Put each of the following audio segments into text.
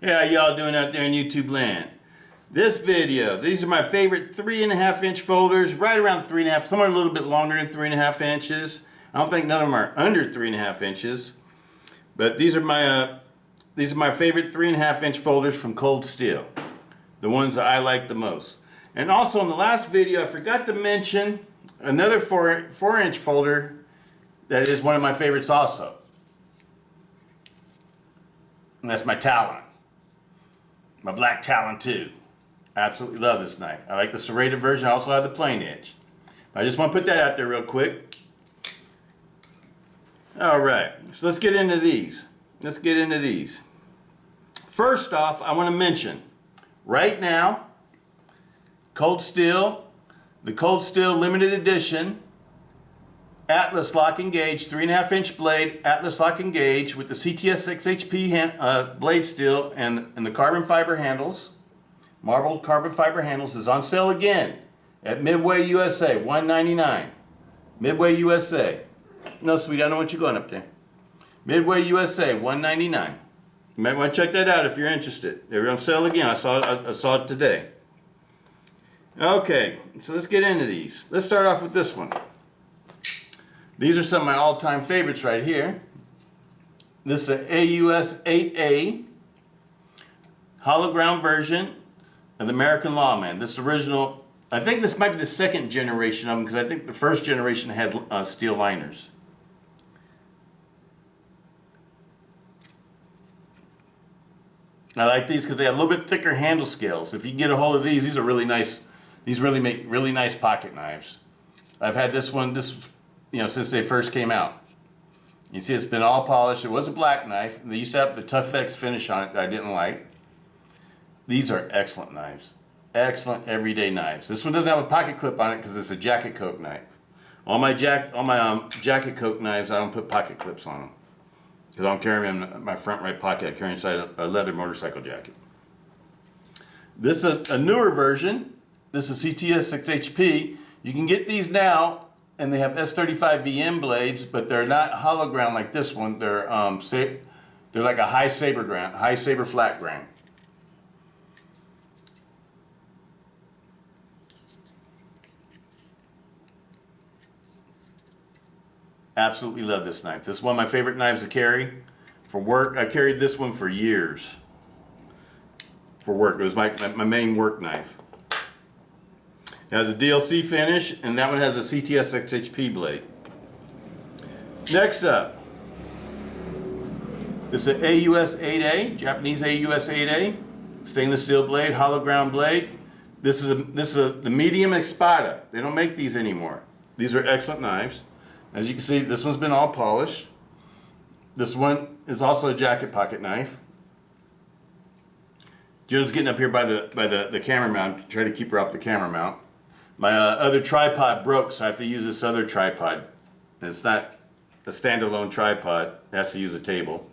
Hey, how y'all doing out there in YouTube land? This video, these are my favorite 3.5-inch folders, right around 3.5, some are a little bit longer than 3.5 inches. I don't think none of them are under 3.5 inches, but these are my favorite 3.5-inch folders from Cold Steel, the ones that I like the most. And also in the last video, I forgot to mention another 4-inch folder that is one of my favorites also. And that's my Talon. My black Talon 2. I absolutely love this knife. I like the serrated version. I also have the plain edge. I just want to put that out there real quick. Alright, so let's get into these. First off, I want to mention, right now, Cold Steel, the Cold Steel limited edition Atlas lock and gauge 3.5-inch blade Atlas lock and gauge with the CTS-XHP blade steel and the carbon fiber handles, marbled carbon fiber handles, is on sale again at Midway USA, $199. Midway USA. No, sweetie, I don't want you going up there. Midway USA, $199. You might want to check that out if you're interested. They're on sale again. I saw it today. Okay, so let's get into these. Let's start off with this one. These are some of my all-time favorites right here. This is an AUS 8A hollow ground version of the American Lawman. This original, I think this might be the second generation of them, because I think the first generation had steel liners. I like these because they have a little bit thicker handle scales. If you can get a hold of these are really nice. These really make really nice pocket knives. I've had this one, since they first came out. You see it's been all polished. It was a black knife. They used to have the Tough X finish on it that I didn't like. These are excellent knives. Excellent everyday knives. This one doesn't have a pocket clip on it because it's a jacket coke knife. All my jacket coke knives, I don't put pocket clips on them because I don't carry them in my front right pocket. I carry inside a leather motorcycle jacket. This is a newer version. This is CTS-XHP. You can get these now, and they have S35 VM blades, but they're not hollow ground like this one. They're like a high saber flat ground. Absolutely love this knife. This is one of my favorite knives to carry for work. I carried this one for years for work. It was my main work knife. It has a DLC finish, and that one has a CTS-XHP blade. Next up, this is an AUS 8A, Japanese AUS 8A, stainless steel blade, hollow ground blade. This is the medium Espada. They don't make these anymore. These are excellent knives. As you can see, this one's been all polished. This one is also a jacket pocket knife. Joan's getting up here by the camera mount. Try to keep her off the camera mount. My other tripod broke, so I have to use this other tripod. It's not a standalone tripod. It has to use a table.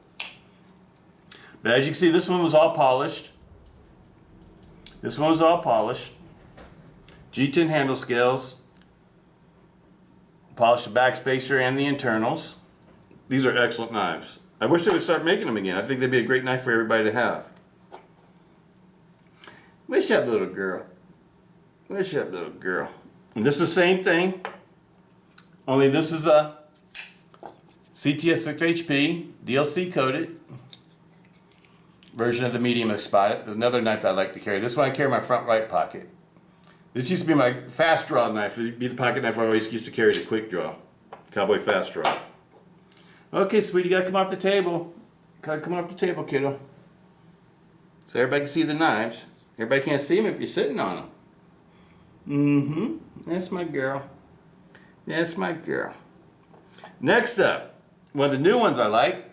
But as you can see, this one was all polished. This one was all polished. G10 handle scales. Polished the back spacer and the internals. These are excellent knives. I wish they would start making them again. I think they'd be a great knife for everybody to have. Wish up, little girl. Wish up, little girl. And this is the same thing, only this is a CTS-XHP DLC coated version of the medium Espada. Another knife that I like to carry. This one I carry in my front right pocket. This used to be my fast draw knife. It would be the pocket knife I always used to carry the quick draw. Cowboy fast draw. Okay, sweetie, you gotta come off the table. Gotta come off the table, kiddo. So everybody can see the knives. Everybody can't see them if you're sitting on them. That's my girl. That's my girl. Next up, one of the new ones I like.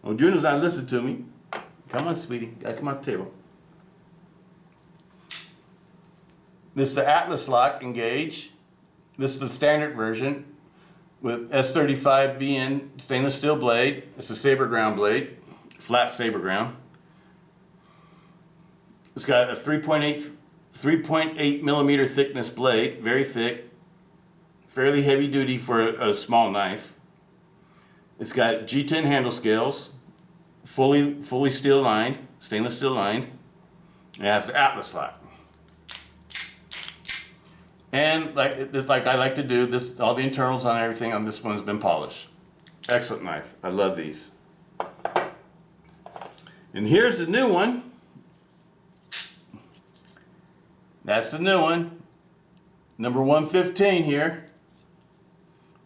Oh, Juno's not listening to me. Come on, sweetie. Gotta come off the table. This is the Atlas lock and gauge. This is the standard version with S35 VN stainless steel blade. It's a saber ground blade, flat saber ground. It's got a 3.8 millimeter thickness blade, very thick, fairly heavy duty for a small knife. It's got G10 handle scales, fully steel lined, stainless steel lined. It has the Atlas lock. And like I like to do, this, all the internals on everything on this one has been polished. Excellent knife. I love these. And here's the new one. That's the new one. Number 115 here.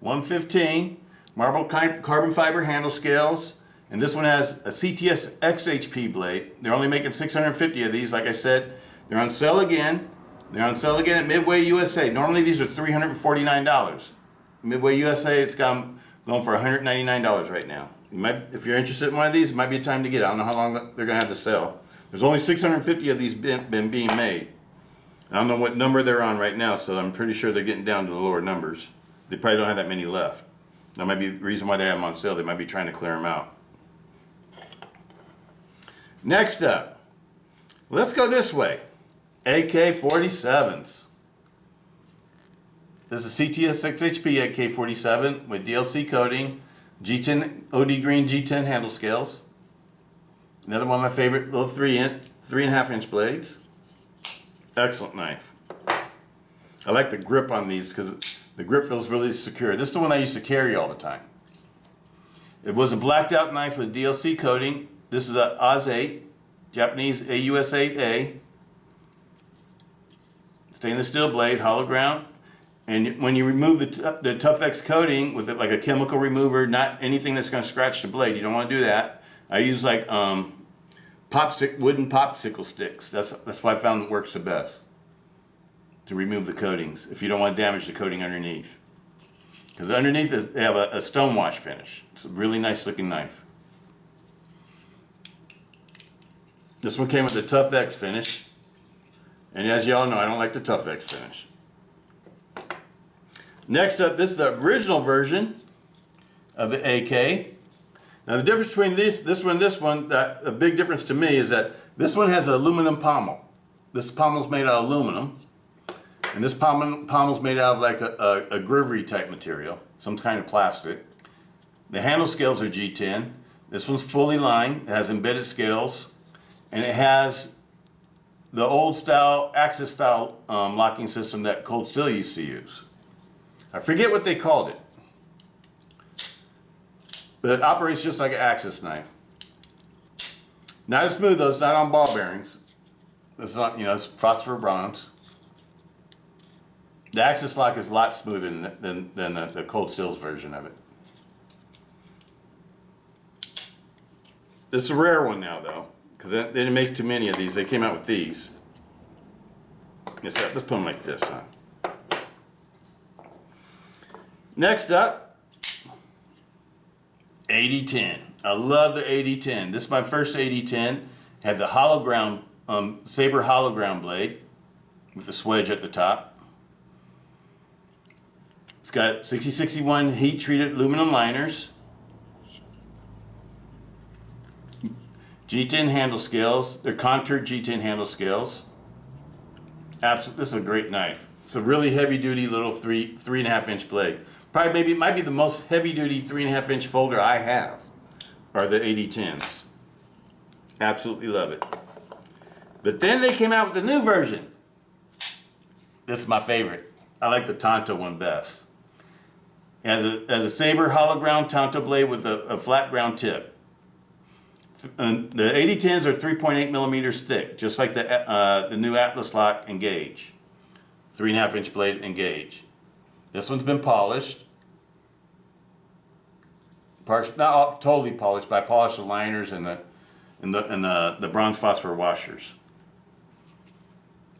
115. Marble carbon fiber handle scales. And this one has a CTS-XHP blade. They're only making 650 of these. Like I said, they're on sale again. They're on sale again at Midway USA. Normally these are $349. Midway USA, it's going for $199 right now. You might, if you're interested in one of these, it might be a time to get it. I don't know how long they're going to have to sell. There's only 650 of these been being made. I don't know what number they're on right now, so I'm pretty sure they're getting down to the lower numbers. They probably don't have that many left. That might be the reason why they have them on sale. They might be trying to clear them out. Next up, let's go this way. AK-47s. This is CTS-XHP AK-47 with DLC coating, G10 OD green G10 handle scales. Another one of my favorite little 3.5 inch blades. Excellent knife. I like the grip on these because the grip feels really secure. This is the one I used to carry all the time. It was a blacked out knife with DLC coating. This is a Oz 8, Japanese AUS 8A. Stainless steel blade, hollow ground. And when you remove the Tough X coating with it, like a chemical remover, not anything that's going to scratch the blade. You don't want to do that. I use like wooden popsicle sticks. That's why I found it works the best to remove the coatings if you don't want to damage the coating underneath. Because underneath they have a stone wash finish. It's a really nice looking knife. This one came with the Tough X finish. And as you all know, I don't like the Tough X finish. Next up, this is the original version of the AK. Now the difference between this one and this one, a big difference to me is that this one has an aluminum pommel. This pommel's made out of aluminum. And this pommel's made out of like a grivery type material, some kind of plastic. The handle scales are G10. This one's fully lined, it has embedded scales, and it has the old style, Axis style locking system that Cold Steel used to use. I forget what they called it. But it operates just like an Axis knife. Not as smooth though, it's not on ball bearings. It's not, it's phosphor bronze. The Axis lock is a lot smoother than the Cold Steel's version of it. This is a rare one now though, because they didn't make too many of these. They came out with these. Let's put them like this, huh? Next up, 8010. I love the 8010. This is my first 8010. Had the hollow ground, Saber hollow ground blade with the swedge at the top. It's got 6061 heat treated aluminum liners. G10 handle scales. They're contoured G10 handle scales. Absolutely, this is a great knife. It's a really heavy duty little 3.5 inch blade. Probably it might be the most heavy duty 3.5 inch folder I have are the 8010s. Absolutely love it. But then they came out with a new version. This is my favorite. I like the Tonto one best. It has a Saber hollow ground Tonto blade with a flat ground tip. And the 8010s are 3.8 millimeters thick, just like the new Atlas lock and gauge. 3.5 inch blade and gauge. This one's been polished. Not all, totally polished, but I polished the liners and the bronze phosphor washers.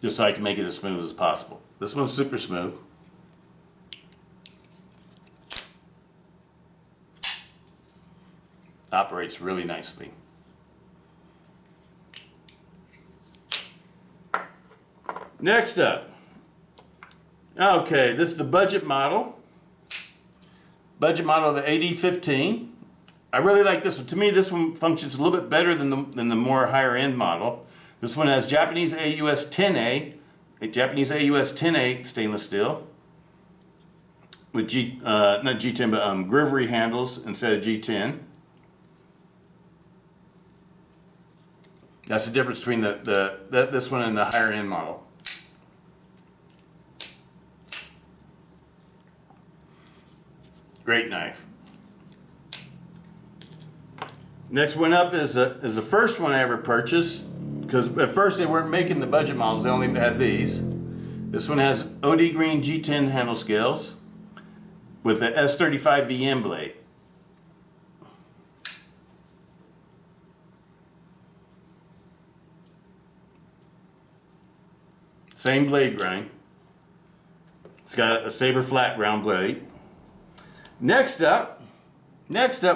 Just so I can make it as smooth as possible. This one's super smooth. Operates really nicely. Next up. Okay, this is the budget model. Budget model of the AD-15. I really like this one. To me, this one functions a little bit better than the more higher end model. This one has Japanese AUS 10A, stainless steel with not G10, but grivery handles instead of G10. That's the difference between this one and the higher end model. Great knife. Next one up is the first one I ever purchased, because at first they weren't making the budget models, they only had these. This one has OD green G10 handle scales with the S35 VM blade. Same blade grind. It's got a saber flat ground blade. Next up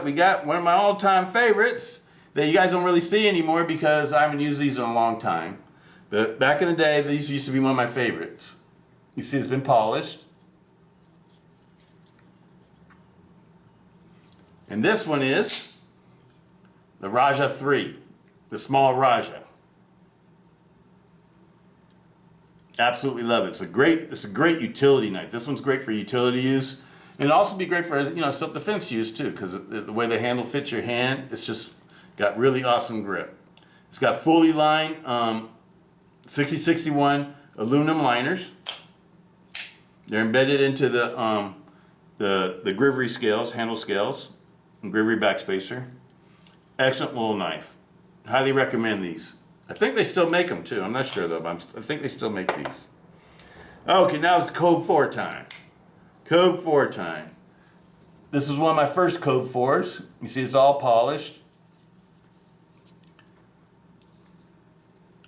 we got one of my all-time favorites that you guys don't really see anymore because I haven't used these in a long time. But back in the day, these used to be one of my favorites. You see it's been polished. And this one is the Raja 3, the small Raja. Absolutely love it. It's a great utility knife. This one's great for utility use. And it'd also be great for, self-defense use too, because the way the handle fits your hand, it's just got really awesome grip. It's got fully lined 6061 aluminum liners. They're embedded into the Grivery scales, handle scales, and Grivery backspacer. Excellent little knife. Highly recommend these. I think they still make them too. I'm not sure though, but I think they still make these. Okay, now it's Code 4 time. Code 4 time. This is one of my first Code 4s. You see it's all polished.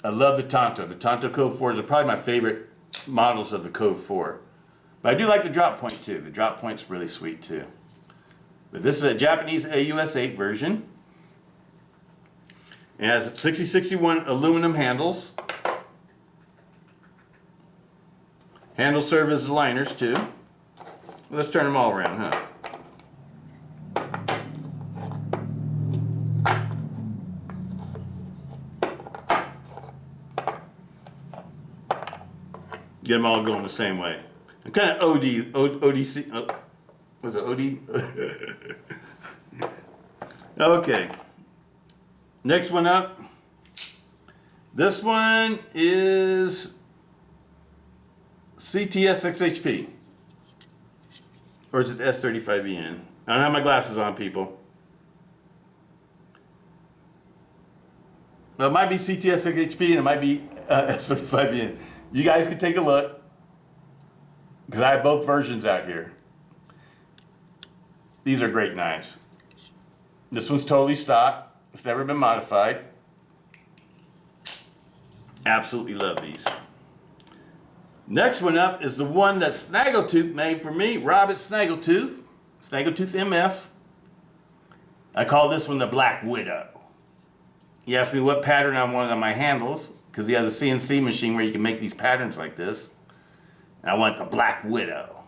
I love the Tonto. The Tonto Code 4s are probably my favorite models of the Code 4. But I do like the drop point too. The drop point's really sweet too. But this is a Japanese AUS 8 version. It has 6061 aluminum handles. Handles serve as the liners too. Let's turn them all around, huh? Get them all going the same way. I'm kind of ODC. Oh, was it OD? Okay. Next one up. This one is CTS-XHP. Or is it S35EN? I don't have my glasses on, people. Well, it might be CTS-XHP and it might be S35EN. You guys can take a look, because I have both versions out here. These are great knives. This one's totally stock. It's never been modified. Absolutely love these. Next one up is the one that Snaggletooth made for me, Robert Snaggletooth, Snaggletooth MF. I call this one the Black Widow. He asked me what pattern I wanted on my handles, because he has a CNC machine where you can make these patterns like this. And I want the Black Widow.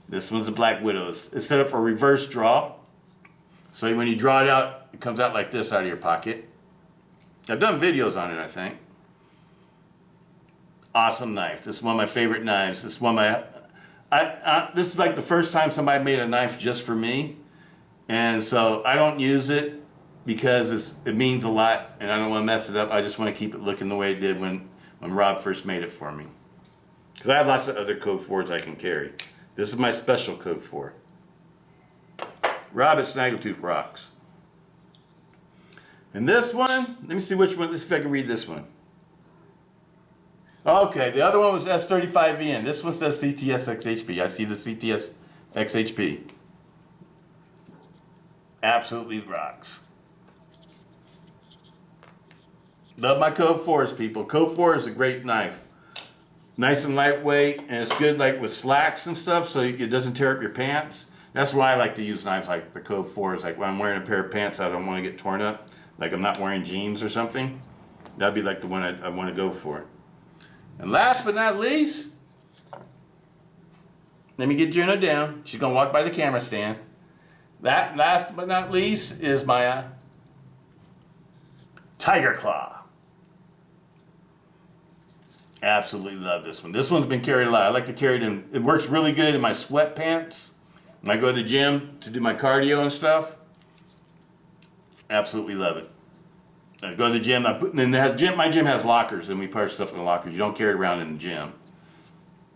This one's the Black Widow. It's set up for reverse draw. So when you draw it out, it comes out like this out of your pocket. I've done videos on it, I think. Awesome knife. This is one of my favorite knives. This is one of my, this is like the first time somebody made a knife just for me. And so I don't use it because it means a lot and I don't want to mess it up. I just want to keep it looking the way it did when Rob first made it for me. Because I have lots of other Code 4s I can carry. This is my special Code 4. Robert Snaggletooth rocks. And this one, let me see which one, let's see if I can read this one. Okay, the other one was S35VN. This one says CTS-XHP. I see the CTS-XHP. Absolutely rocks. Love my Code 4s, people. Code 4 is a great knife. Nice and lightweight, and it's good like with slacks and stuff, so it doesn't tear up your pants. That's why I like to use knives like the Code 4s. Like when I'm wearing a pair of pants, I don't want to get torn up. Like I'm not wearing jeans or something. That'd be like the one I want to go for. And last but not least, let me get Juno down. She's going to walk by the camera stand. That last but not least is my Tiger Claw. Absolutely love this one. This one's been carried a lot. I like to carry it in. It works really good in my sweatpants when I go to the gym to do my cardio and stuff. Absolutely love it. I go to the gym. My gym has lockers, and we put our stuff in the lockers. You don't carry it around in the gym.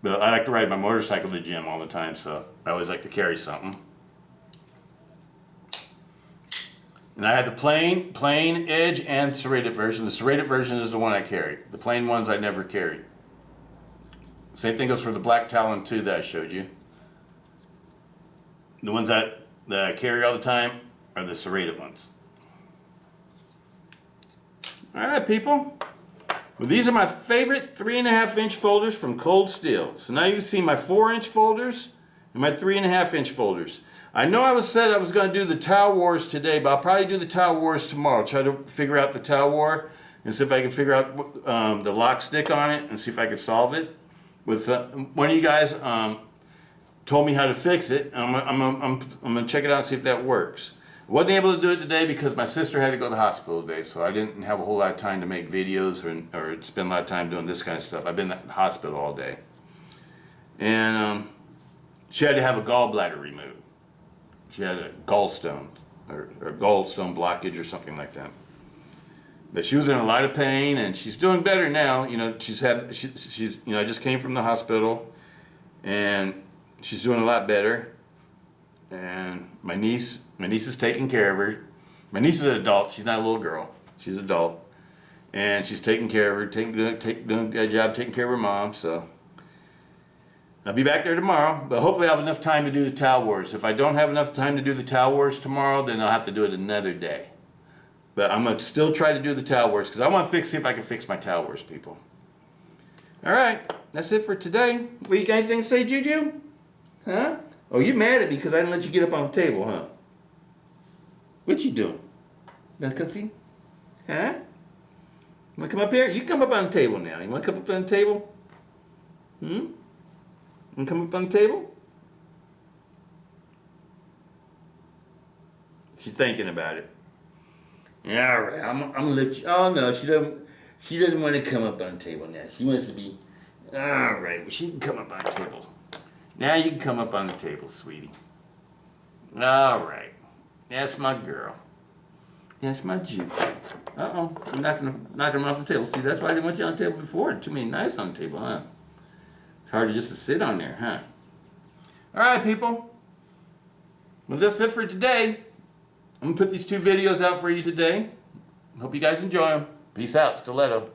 But I like to ride my motorcycle to the gym all the time, so I always like to carry something. And I had the plain edge and serrated version. The serrated version is the one I carry. The plain ones I never carry. Same thing goes for the black Talon 2 that I showed you. The ones that I carry all the time are the serrated ones. Alright, people. Well, these are my favorite 3.5-inch folders from Cold Steel. So now you've seen my 4-inch folders and my 3.5-inch folders. I know I said I was going to do the towel wars today, but I'll probably do the towel wars tomorrow. Try to figure out the towel war and see if I can figure out the lock stick on it and see if I can solve it. With one of you guys told me how to fix it. I'm going to check it out and see if that works. I wasn't able to do it today because my sister had to go to the hospital today, so I didn't have a whole lot of time to make videos or spend a lot of time doing this kind of stuff. I've been at the hospital all day. And she had to have a gallbladder removed. She had a gallstone or gallstone blockage or something like that. But she was in a lot of pain, and she's doing better now. You know, she's I just came from the hospital, and she's doing a lot better. And my niece is taking care of her. My niece is an adult. She's not a little girl. She's an adult, and she's taking care of her, doing a good job taking care of her mom. So I'll be back there tomorrow, but hopefully I'll have enough time to do the towel wars. If I don't have enough time to do the towel wars tomorrow, then I'll have to do it another day. But I'm going to still try to do the towel wars because I want to see if I can fix my towel wars, people. All right, that's it for today. Well, you got anything to say, Juju? Huh? Oh, you mad at me because I didn't let you get up on the table, huh? What you doing? Now, come see? Huh? You want to come up here? You come up on the table now. You want to come up on the table? You want to come up on the table? She's thinking about it. All right, I'm gonna lift you. Oh no, she doesn't want to come up on the table now. She wants to be. All right, well, she can come up on the table. Now you can come up on the table, sweetie. All right, that's my girl. That's my Juju. Uh-oh, I'm knocking her off the table. See, that's why I didn't want you on the table before. Too many knives on the table, huh? It's hard just to sit on there, huh? All right, people. Well, that's it for today. I'm going to put these 2 videos out for you today. Hope you guys enjoy them. Peace out, Stiletto.